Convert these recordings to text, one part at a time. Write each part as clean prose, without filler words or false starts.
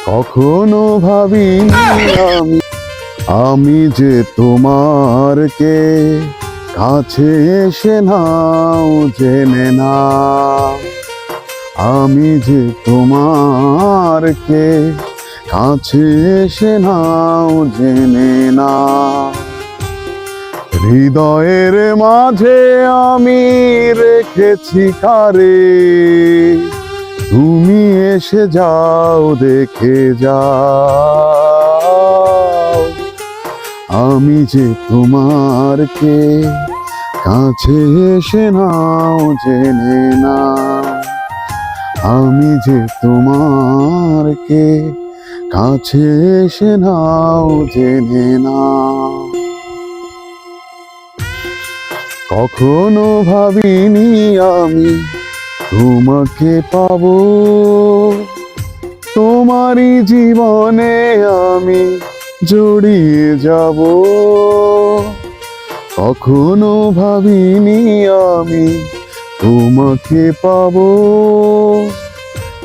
কখনো ভাবিনি আমি যে তোমার কে কাছে এসে নাও জেনে না, আমি যে তোমার কে কাছে এসে নাও জেনে না। হৃদয়ের মাঝে আমি রেখেছি কারে, তুমি এসে যাও দেখে যাও, আমি যে তোমার কে কাছে এসে নাও জেনে না, আমি যে তোমার কে কাছে এসে নাও জেনে না। কখনো ভাবিনি আমি তোমাকে পাবো, তোমারই জীবনে আমি জড়িয়ে যাব। কখনো ভাবিনি আমি তোমাকে পাবো,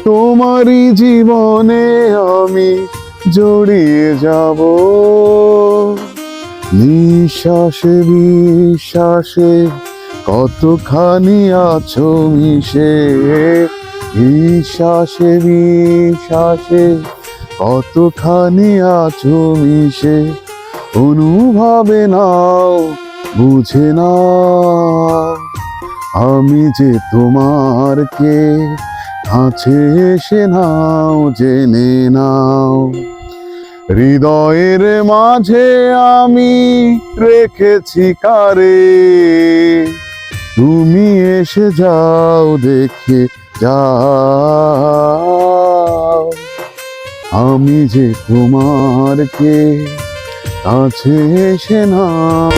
তোমারই জীবনে আমি জড়িয়ে যাব। নিঃশ্বাসে বিশ্বাসে কতখানি আছো মিশে, নিঃশ্বাসে বিশ্বাসে কতখানি আছো মিশে, অনুভবে নাও বুঝে নাও, আমি যে তোমার কে কাছে এসে নাও জেনে নাও। হৃদয়ের মাঝে আমি রেখেছি কারে, তুমি এসে যাও দেখে যাও, আমি যে তোমার কে কাছে এসে নাও।